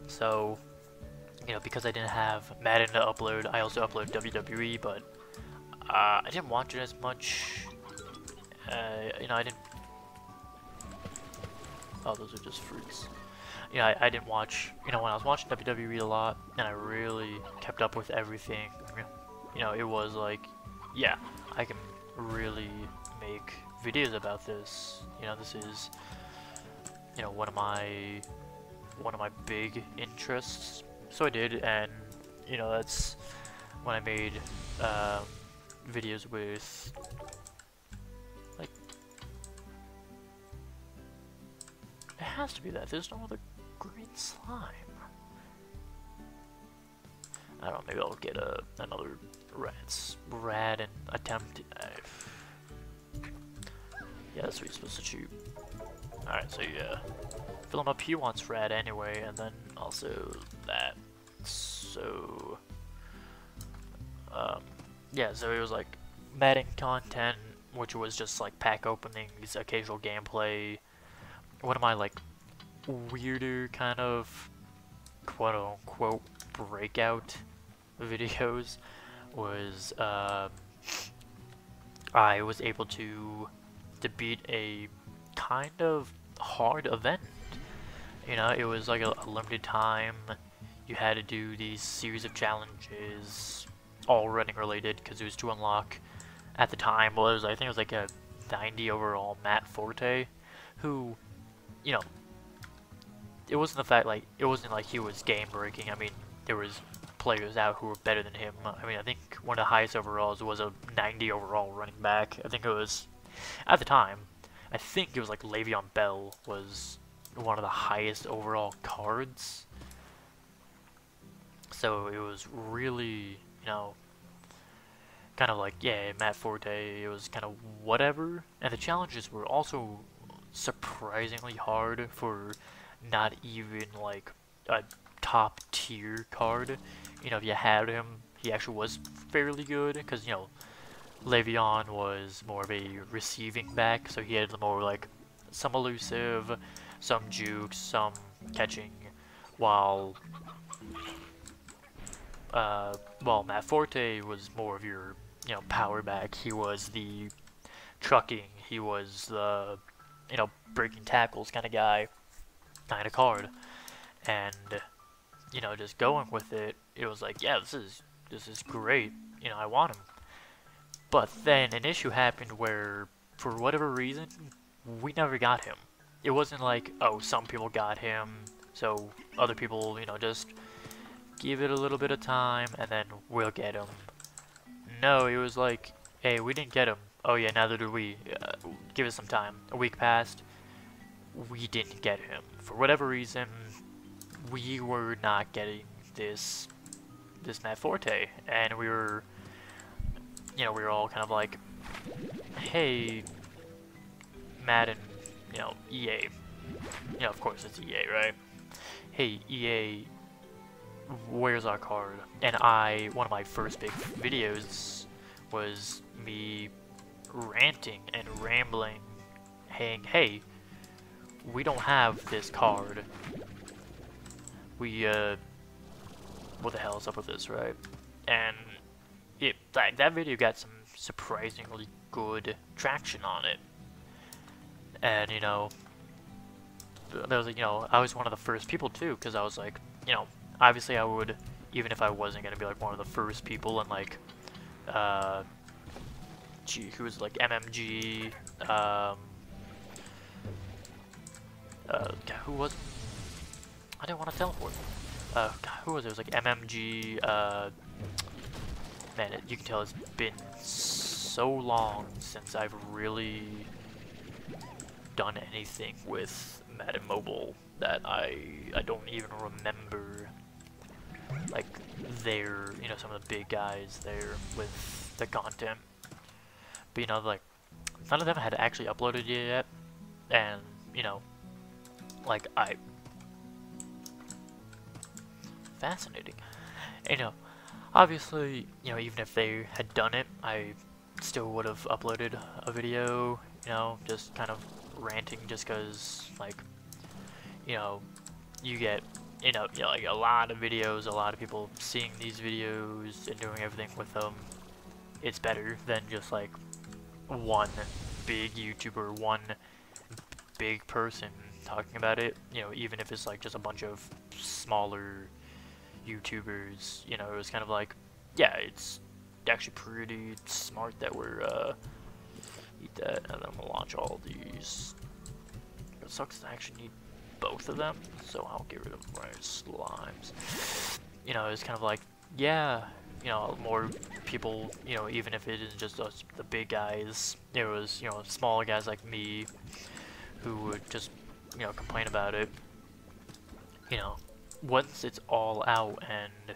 So, you know, because I didn't have Madden to upload, I also upload WWE, but I didn't watch it as much. You know, I didn't... Oh, those are just fruits. You know, I didn't watch... You know, when I was watching WWE a lot, and I really kept up with everything, you know, it was like, yeah, I can really make videos about this. You know, this is, you know, one of my big interests. So I did, and you know, that's when I made videos with, like, it has to be that. There's no other green slime. I don't know. Maybe I'll get another rad and attempt. Yeah, that's what you're supposed to shoot. Alright, so yeah. Fill him up, he wants rad anyway, and then also that. So, yeah, so it was like Madden content, which was just like pack openings, occasional gameplay. One of my like weirder kind of quote unquote breakout videos was I was able to beat a kind of hard event. You know, it was like a limited time. You had to do these series of challenges, all running related, because it was to unlock. At the time, well, I think it was like a 90 overall Matt Forte, who, you know, it wasn't the fact like it wasn't like he was game breaking. I mean, there was players out who were better than him. I mean, I think one of the highest overalls was a 90 overall running back. I think it was at the time. I think it was like Le'Veon Bell was one of the highest overall cards. So it was really, you know, kind of like, yeah, Matt Forte, it was kind of whatever. And the challenges were also surprisingly hard for not even like a top tier card. You know, if you had him, he actually was fairly good, because, you know, Le'Veon was more of a receiving back, so he had the more like some elusive, some juke, some catching, while Matt Forte was more of your, you know, power back. He was the trucking, he was the, you know, breaking tackles kind of guy, kind of card. And, you know, just going with it, it was like, yeah, this is great. You know, I want him. But then an issue happened where, for whatever reason, we never got him. It wasn't like, oh, some people got him, so other people, you know, just give it a little bit of time and then we'll get him. No, it was like, hey, we didn't get him. Oh yeah, neither did we. Give us some time. A week passed. We didn't get him. For whatever reason, we were not getting this Matt Forte, and we were, you know, we were all kind of like, hey, Madden, you know, EA. You know, of course it's EA, right? Hey, EA, where's our card? And one of my first big videos was me ranting and rambling, saying, hey, we don't have this card. We, what the hell is up with this, right? And that video got some surprisingly good traction on it. And, you know, there was, you know, I was one of the first people too, because I was like, you know, obviously I would, even if I wasn't gonna be like one of the first people, and like, who was like MMG, who was, I didn't want to teleport. God, who was it? It was like MMG, man, you can tell it's been so long since I've really done anything with Madden Mobile that I don't even remember, like, their, you know, some of the big guys there with the content. But, you know, like, none of them had actually uploaded it yet, and, you know, like, fascinating. You know, obviously, you know, even if they had done it, I still would have uploaded a video, you know, just kind of ranting, just because, like, you know, you get, you know, like a lot of videos, a lot of people seeing these videos and doing everything with them. It's better than just like one big YouTuber, one big person talking about it, you know, even if it's like just a bunch of smaller YouTubers. You know, it was kind of like, yeah, it's actually pretty smart that we're eat that, and then we'll launch all these. It sucks to actually need both of them, so I'll get rid of my slimes. You know, it's kind of like, yeah, you know, more people, you know, even if it isn't just us, the big guys, there was, you know, smaller guys like me who would just, you know, complain about it. You know, once it's all out and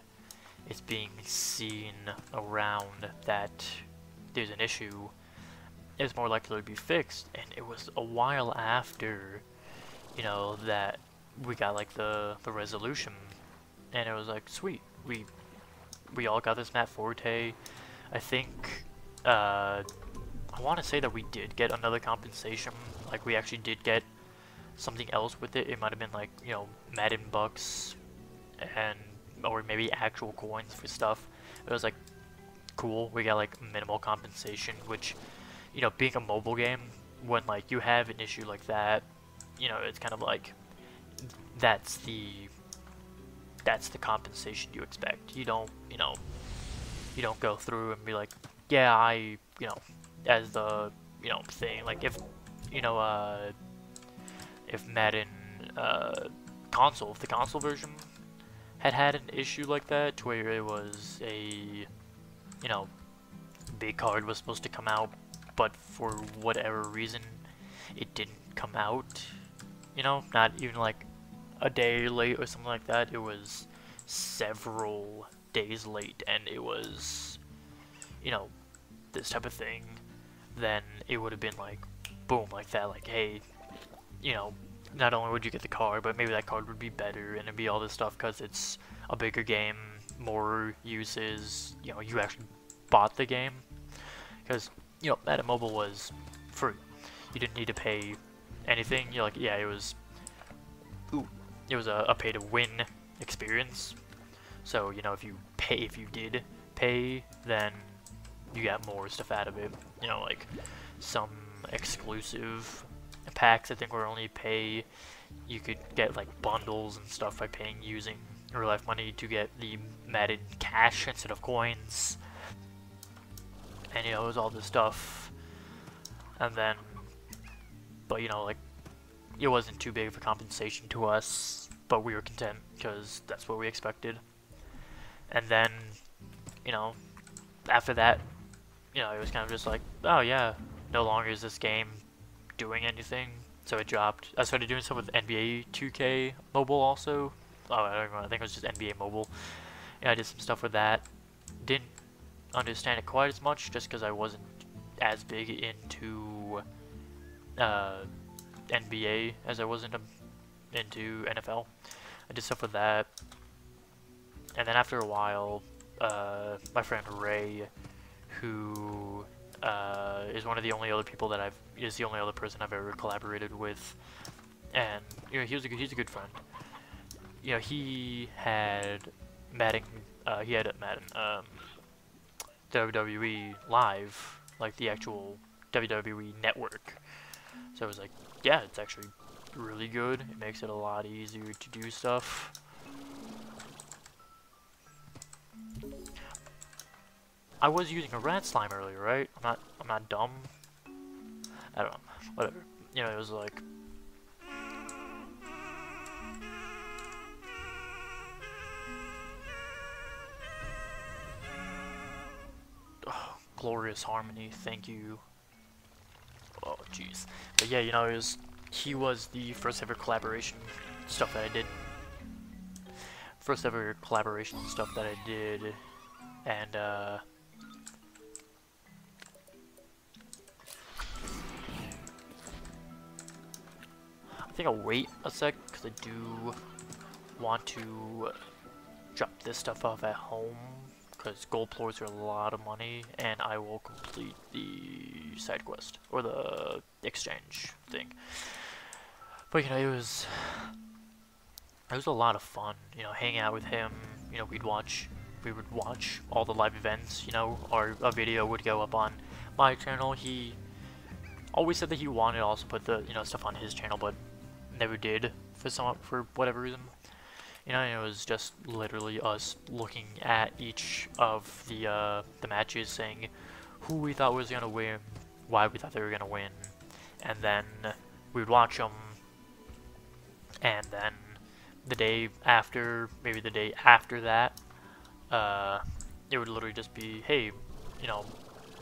it's being seen around that there's an issue, it's more likely to be fixed. And it was a while after, you know, that we got like the resolution, and it was like, sweet, we all got this map Forte. I think, I want to say that we did get another compensation, like we actually did get something else with it. It might have been like, you know, Madden bucks, and or maybe actual coins for stuff. It was like cool. We got like minimal compensation, which, you know, being a mobile game, when like you have an issue like that, you know, it's kind of like that's the compensation you expect. You don't, you know, you don't go through and be like, yeah, you know, as the, you know, thing, like if, you know, if Madden, console, if the console version had an issue like that, to where it was a, you know, big card was supposed to come out, but for whatever reason, it didn't come out, you know, not even like a day late or something like that, it was several days late, and it was, you know, this type of thing, then it would have been like, boom, like that, like, hey, you know, not only would you get the card, but maybe that card would be better, and it'd be all this stuff, because it's a bigger game, more uses, you know, you actually bought the game, because, you know, Madden Mobile was free, you didn't need to pay anything. You're like, yeah, it was a pay to win experience, so, you know, if you did pay, then you got more stuff out of it, you know, like some exclusive packs I think were only pay. You could get like bundles and stuff by paying using real life money to get the Madden cash instead of coins, and, you know, it was all this stuff. And then, but, you know, like, it wasn't too big of a compensation to us, but we were content because that's what we expected. And then, you know, after that, you know, it was kind of just like, oh yeah, no longer is this game doing anything, so it dropped. I started doing stuff with NBA 2K Mobile also. Oh, I don't remember, I think it was just NBA Mobile. Yeah, I did some stuff with that. Didn't understand it quite as much, just because I wasn't as big into NBA as I was into NFL. I did stuff with that, and then after a while, my friend Ray, who is one of the only other people that is the only other person I've ever collaborated with, and, you know, he's a good friend. You know, he had Madden, WWE Live, like the actual WWE network. So I was like, yeah, it's actually really good. It makes it a lot easier to do stuff. I was using a rat slime earlier, right? I'm not dumb. I don't know. Whatever. You know, it was like, oh, Glorious Harmony, thank you. Oh, jeez. But yeah, you know, he was the first ever collaboration stuff that I did. First ever collaboration stuff that I did, and I think I'll wait a sec, because I do want to drop this stuff off at home, because gold floors are a lot of money, and I will complete the side quest, or the exchange thing. But, you know, it was a lot of fun, you know, hanging out with him. You know, we would watch all the live events, you know, a video would go up on my channel. He always said that he wanted to also put the, you know, stuff on his channel, but never did for whatever reason. You know, and it was just literally us looking at each of the matches, saying who we thought was gonna win, why we thought they were gonna win, and then we would watch them, and then the day after, maybe the day after that, it would literally just be, hey, you know,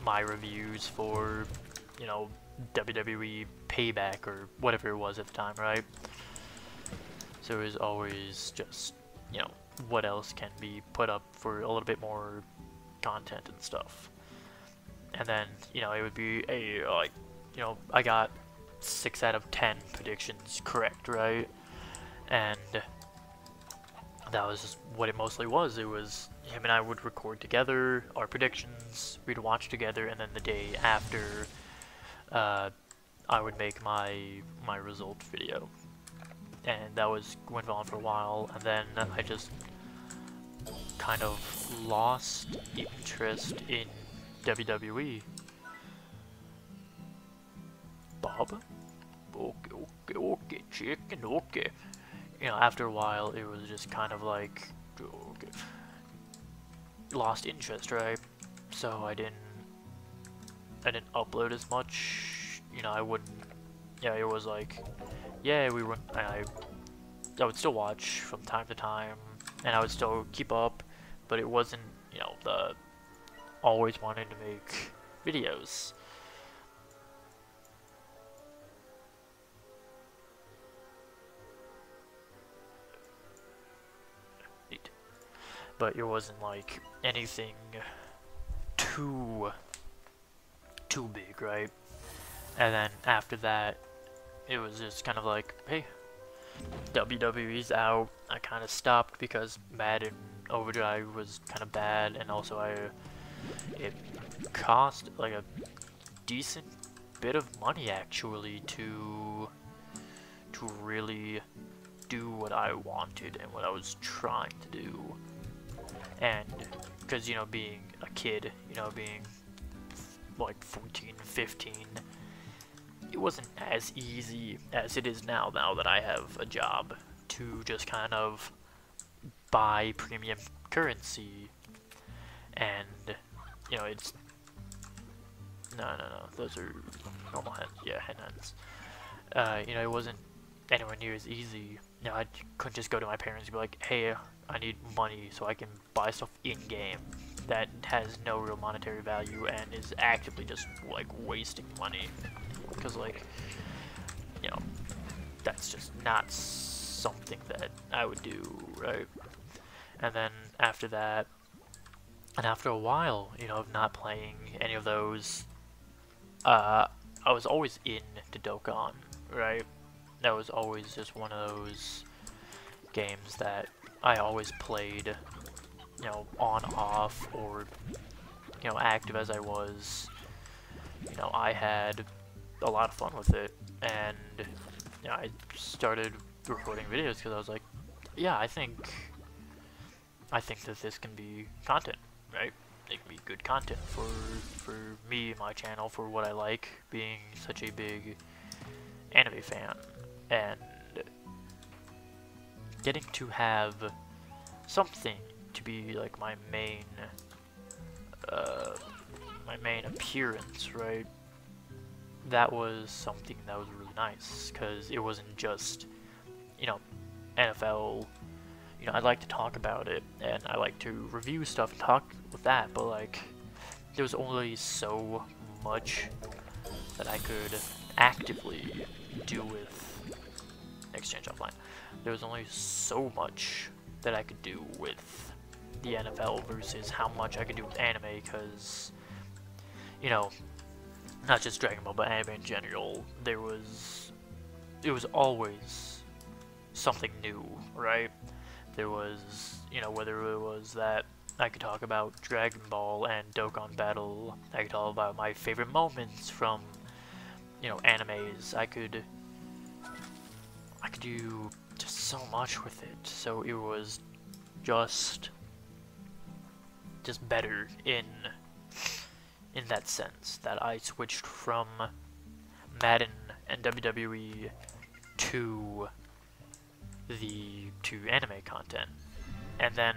my reviews for, you know, WWE Payback or whatever it was at the time, right? So it was always just, you know, what else can be put up for a little bit more content and stuff. And then, you know, it would be a, like, you know, I got 6 out of 10 predictions correct, right? And that was just what it mostly was. It was him and I would record together our predictions, we'd watch together, and then the day after, I would make my result video. And that went on for a while, and then I just kind of lost interest in WWE. Bob? Okay, chicken, okay. You know, after a while, it was just kind of like, okay, lost interest, right? So I didn't upload as much. You know, I wouldn't. Yeah, it was like, yeah, I would still watch from time to time, and I would still keep up, but it wasn't, you know, the always wanting to make videos. But it wasn't like anything too big, right? And then after that, it was just kind of like, hey, WWE's out. I kind of stopped because Madden Overdrive was kind of bad, and also it cost like a decent bit of money actually to really do what I wanted and what I was trying to do. And because, you know, being a kid, you know, being like 14, 15, it wasn't as easy as it is now that I have a job, to just kind of buy premium currency. And, you know, it's no, those are normal hens. Yeah, hen hens. You know, it wasn't anywhere near as easy. You know, I couldn't just go to my parents and be like, hey, I need money so I can buy stuff in-game that has no real monetary value and is actively just, like, wasting money. Because, like, you know, that's just not something that I would do, right? And then after that, and after a while, you know, of not playing any of those, I was always into Dokkan, right? That was always just one of those games that I always played, you know, on, off, or, you know, active as I was. You know, I had a lot of fun with it, and, you know, I started recording videos because I was like, yeah, I think that this can be content, right? It can be good content for me and my channel, for what I like, being such a big anime fan, and getting to have something to be like my main appearance, right? That was something that was really nice, because it wasn't just, you know, NFL. You know, I like to talk about it, and I like to review stuff and talk with that, but, like, there was only so much that I could actively do with Exchange Offline. There was only so much that I could do with the NFL versus how much I could do with anime, because, you know, not just Dragon Ball, but anime in general, it was always something new, right? There was, you know, whether it was that I could talk about Dragon Ball and Dokkan Battle, I could talk about my favorite moments from, you know, animes, I could do just so much with it. So it was just better in that sense, that I switched from Madden and WWE to anime content, and then,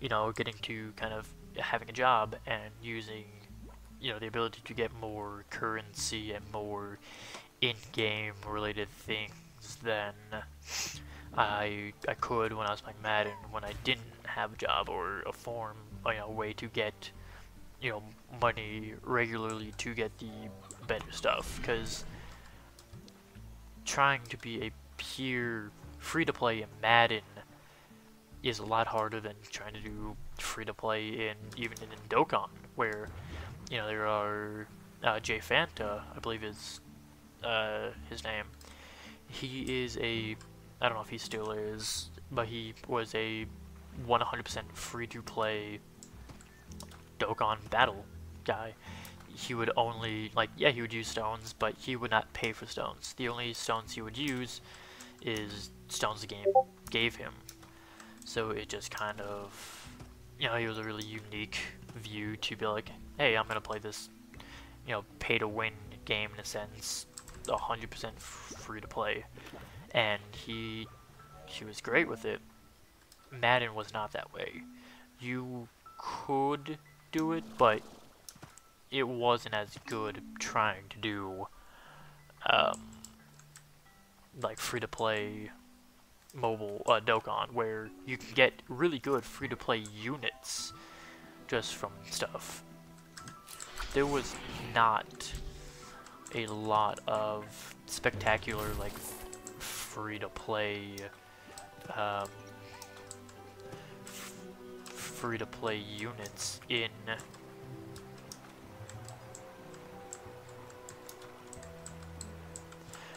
you know, getting to kind of having a job and using, you know, the ability to get more currency and more in-game related things than I could when I was playing Madden, when I didn't have a job or a form, you know, way to get, you know, money regularly to get the better stuff, because trying to be a pure free-to-play in Madden is a lot harder than trying to do free-to-play even in Dokkan, where, you know, there are Jay Fanta, I believe is his name. He is I don't know if he still is, but he was a 100% free-to-play Dokkan Battle guy. He would only, like, yeah, he would use stones, but he would not pay for stones. The only stones he would use is stones the game gave him. So it just kind of, you know, he was a really unique view to be like, hey, I'm gonna play this, you know, pay-to-win game in a sense, 100% free to play, and he was great with it. Madden was not that way. You could do it, but it wasn't as good trying to do like free-to-play mobile Dokkan, where you can get really good free-to-play units just from stuff. There was not a lot of spectacular, like, free-to-play free-to-play units in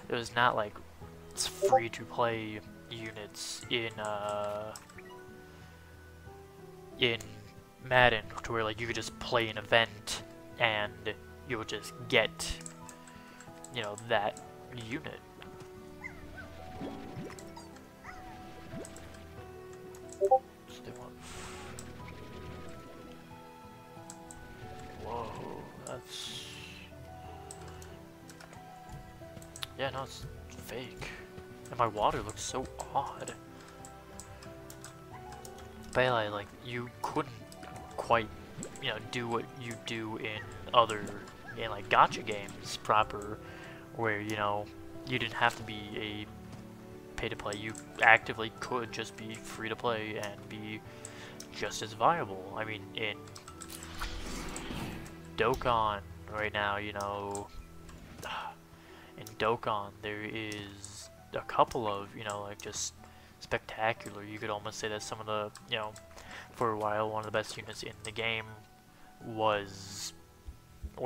there's not like free-to-play units in Madden to where like you could just play an event and you would just get, you know, that unit. Whoa, that's... Yeah, no, it's fake. And my water looks so odd. But like, you couldn't quite, you know, do what you do in other, like, gacha games proper, where, you know, you didn't have to be a pay-to-play. You actively could just be free-to-play and be just as viable. I mean, in Dokkan right now, you know, in Dokkan there is a couple of, you know, like, just spectacular. You could almost say that some of the, you know, for a while, one of the best units in the game was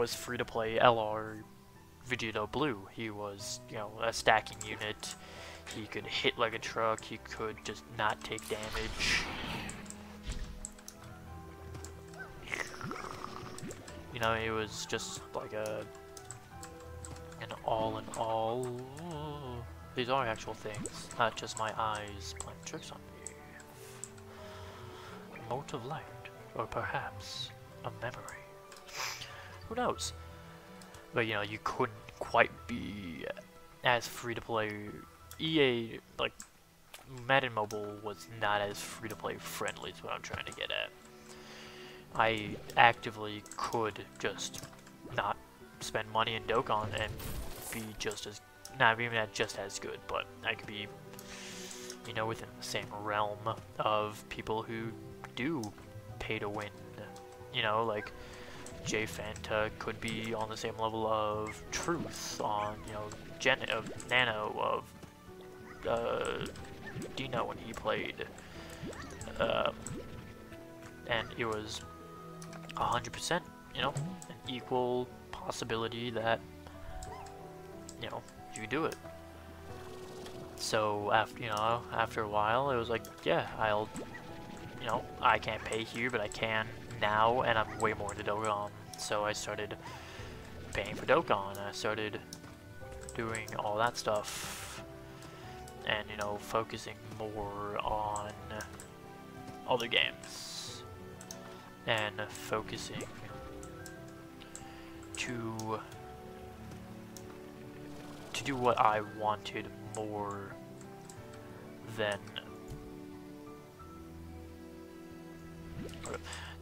free-to-play LR Vegito Blue. He was, you know, a stacking unit. He could hit like a truck. He could just not take damage. You know, it was just like an all-in-all. These are actual things, not just my eyes playing tricks on me. A mote of light, or perhaps a memory. Who knows? But, you know, you couldn't quite be as free-to-play. EA, like, Madden Mobile was not as free-to-play friendly is what I'm trying to get at. I actively could just not spend money in Dokkan and be just as, not even just as good, but I could be, you know, within the same realm of people who do pay to win. You know, like, J Fanta could be on the same level of Truth, on, you know, Nano, of Dino when he played, and it was 100%, you know, an equal possibility that, you know, you could do it. So after, you know, after a while, it was like, yeah, I'll, you know, I can't pay here, but I can now, and I'm way more into Dokkan. So I started paying for Dokkan. I started doing all that stuff, and, you know, focusing more on other games, and focusing to do what I wanted more than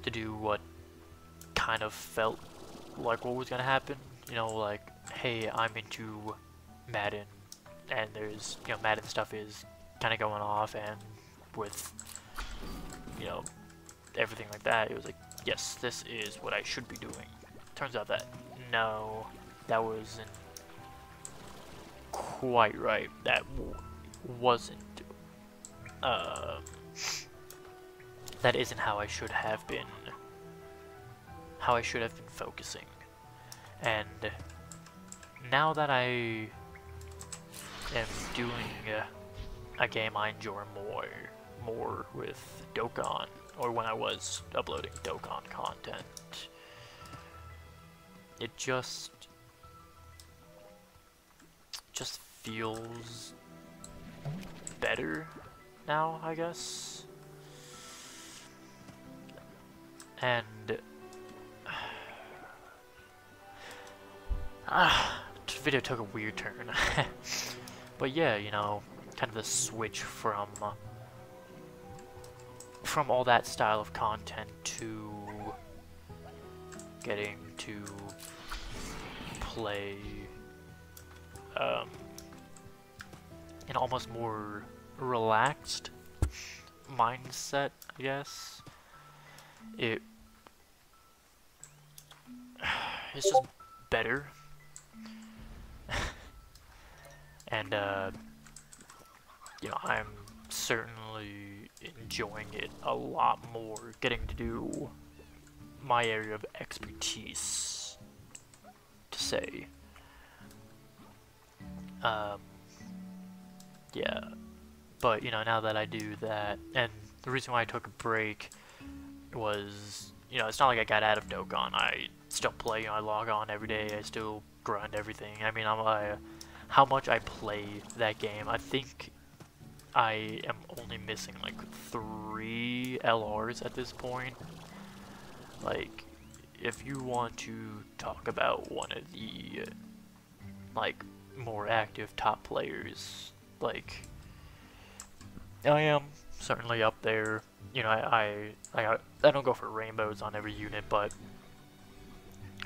to do what kind of felt like what was gonna happen. You know, like, hey, I'm into Madden, and there's, you know, Madden stuff is kind of going off, and with, you know, everything like that, it was like, yes, this is what I should be doing. Turns out that, no, that wasn't quite right. That wasn't, that isn't how I should have been, focusing. And now that I am doing a game I enjoy more with Dokkan, or when I was uploading Dokkan content. It just feels better now, I guess. And this video took a weird turn. But yeah, you know, kind of the switch from all that style of content to getting to play an almost more relaxed mindset, I guess. It's just better. And you know, I'm certainly enjoying it a lot more, getting to do my area of expertise, to say. Yeah, but you know, now that I do that, and the reason why I took a break was, you know, it's not like I got out of Dokkan. I still play, you know, I log on every day, I still grind everything. I mean, how much I play that game, I think I am only missing like 3 LRs at this point. Like, if you want to talk about one of the like more active top players, like, I am certainly up there. You know, I don't go for rainbows on every unit, but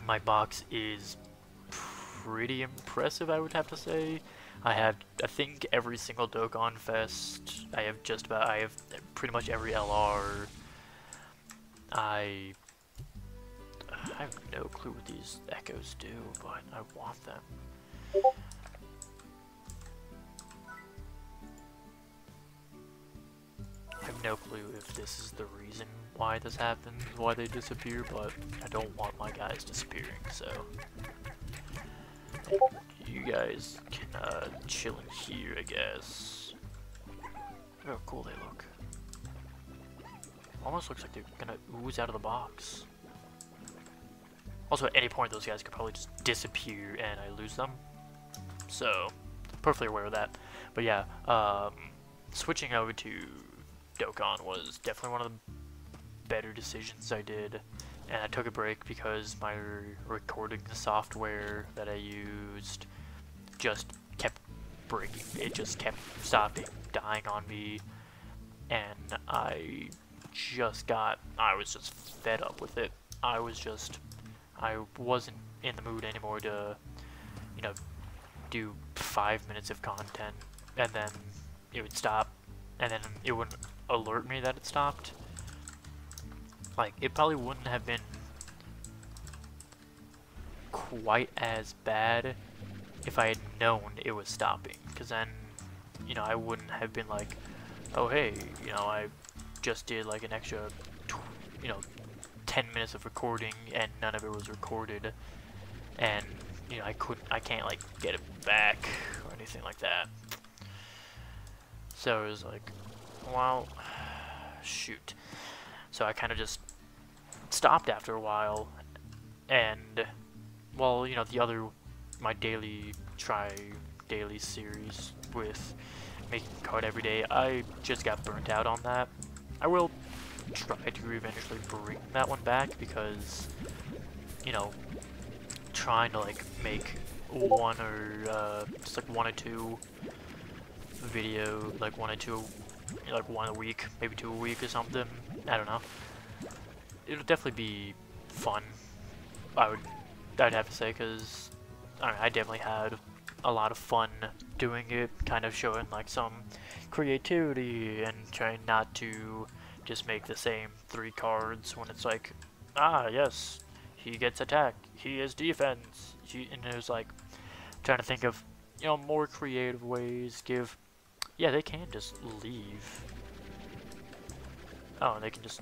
my box is pretty impressive, I would have to say. I have, I think, every single Dokkan Fest. I have pretty much every LR. I have no clue what these echoes do, but I want them. I have no clue if this is the reason why this happens, why they disappear, but I don't want my guys disappearing, so. And you guys can chill in here, I guess. Look how cool they look. Almost looks like they're gonna ooze out of the box. Also, at any point, those guys could probably just disappear and I lose them. So, perfectly aware of that. But yeah, switching over to Dokkan was definitely one of the better decisions I did. And I took a break because my recording software that I used just kept breaking. It just kept stopping, dying on me. And I was just fed up with it. I wasn't in the mood anymore to, you know, do 5 minutes of content and then it would stop and then it wouldn't alert me that it stopped. Like, it probably wouldn't have been quite as bad if I had known it was stopping, because then, you know, I wouldn't have been like, oh hey, you know, I just did like an extra, you know, 10 minutes of recording and none of it was recorded, and you know, I can't like get it back or anything like that. So it was like, well, shoot. So I kind of just stopped after a while, and well, you know, my daily series with making a card every day, I just got burnt out on that. I will try to eventually bring that one back because, you know, trying to like make one or just like 1 or 2 video, like 1 or 2, like 1 a week, maybe 2 a week or something. I don't know. It'll definitely be fun. I'd have to say, because I definitely had a lot of fun doing it, kind of showing like some creativity and trying not to just make the same 3 cards when it's like, ah yes, he gets attacked, he is defense, and it was like trying to think of, you know, more creative ways. Yeah, they can just leave. Oh, and they can just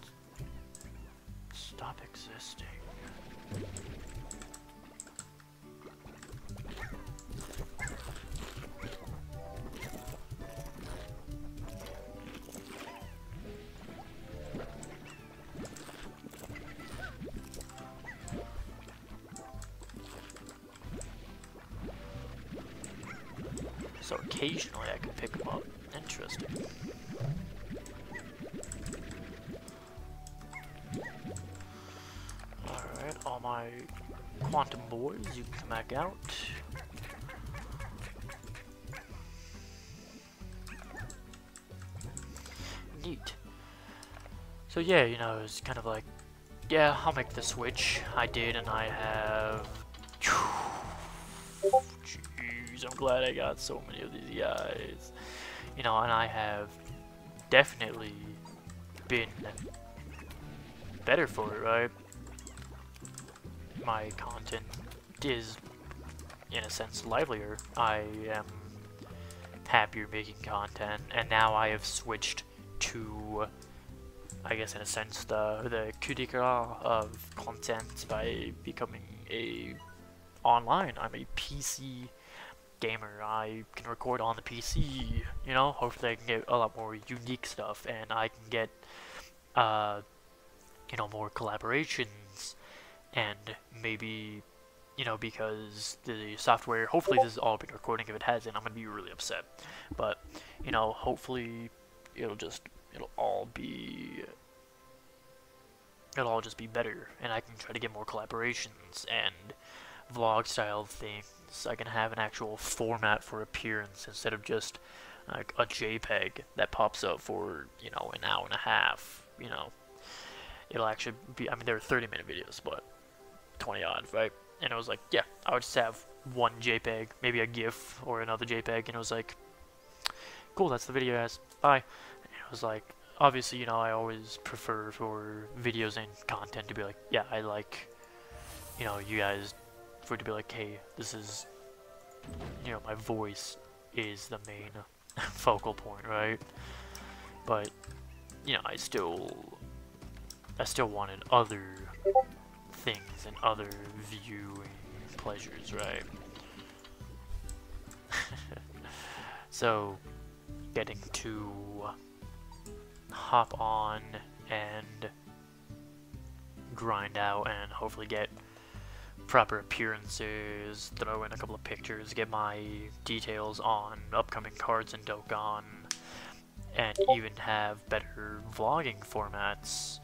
stop existing. So occasionally I can pick them up. Interesting. Alright, all my quantum boys, you can come back out. Neat. So yeah, you know, it's kind of like, yeah, I'll make the switch. I did, and I have... Jeez, I'm glad I got so many of these guys. You know, and I have definitely been better for it, right? My content is, in a sense, livelier. I am happier making content, and now I have switched to, I guess in a sense, the coup d'éclat of content by becoming online. I'm a PC gamer. I can record on the PC, you know, hopefully I can get a lot more unique stuff, and I can get, you know, more collaborations, and maybe, you know, because the software, hopefully this has all been recording. If it hasn't, I'm gonna be really upset, but, you know, hopefully it'll all just be better, and I can try to get more collaborations and vlog style things. I can have an actual format for appearance instead of just like a JPEG that pops up for, you know, an hour and a half. You know, it'll actually be, I mean, there are 30-minute videos, but 20 odd, right? And it was like, yeah, I would just have one JPEG, maybe a GIF or another JPEG, and it was like, cool, that's the video, guys, bye. And it was like, obviously, you know, I always prefer for videos and content to be like, yeah, I like, you know, you guys, for it to be like, hey, this is, you know, my voice is the main focal point, right? But, you know, I still wanted other things and other viewing pleasures, right? So, getting to hop on and grind out and hopefully get proper appearances, throw in a couple of pictures, get my details on upcoming cards in Dokkan, and even have better vlogging formats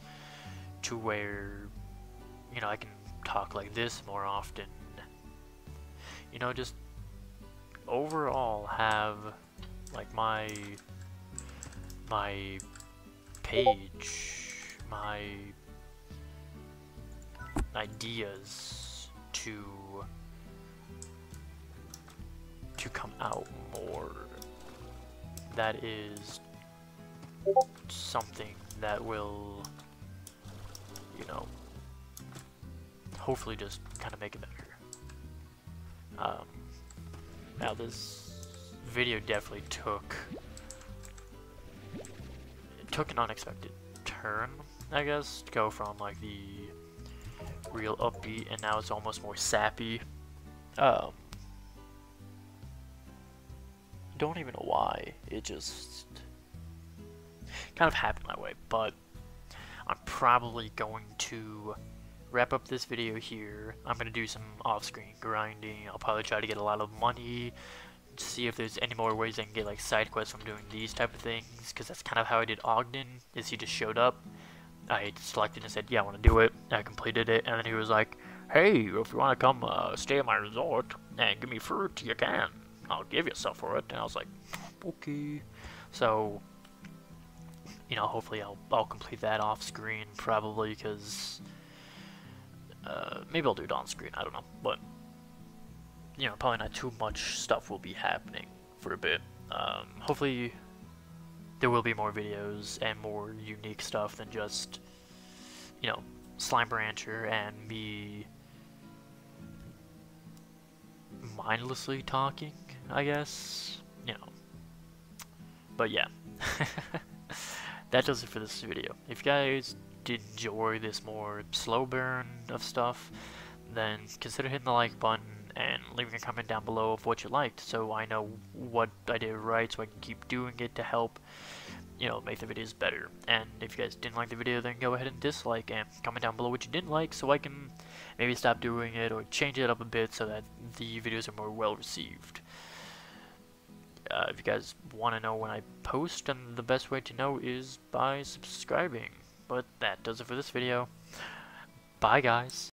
to where, you know, I can talk like this more often. You know, just overall have like my page, my ideas to come out more. That is something that will, you know, hopefully just kind of make it better. Now this video definitely took an unexpected turn, I guess, to go from like the real upbeat and now it's almost more sappy. Don't even know why, it just kind of happened that way, but I'm probably going to wrap up this video here. I'm going to do some off-screen grinding. I'll probably try to get a lot of money, see if there's any more ways I can get like side quests from doing these type of things, because that's kind of how I did Ogden, is he just showed up, I selected and said, yeah, I want to do it, I completed it, and then he was like, hey, if you want to come stay at my resort and give me fruit, you can. I'll give you stuff for it. And I was like, okay. So, you know, hopefully I'll complete that off screen, probably, because maybe I'll do it on screen, I don't know, but you know, probably not too much stuff will be happening for a bit. Hopefully there will be more videos and more unique stuff than just, you know, Slime Rancher and me mindlessly talking, I guess, you know. But yeah, that does it for this video. If you guys did enjoy this more slow burn of stuff, then consider hitting the like button and leaving a comment down below of what you liked, so I know what I did right, so I can keep doing it to help, you know, make the videos better. And if you guys didn't like the video, then go ahead and dislike and comment down below what you didn't like, so I can maybe stop doing it or change it up a bit so that the videos are more well received. If you guys want to know when I post, and the best way to know is by subscribing. But that does it for this video. Bye, guys.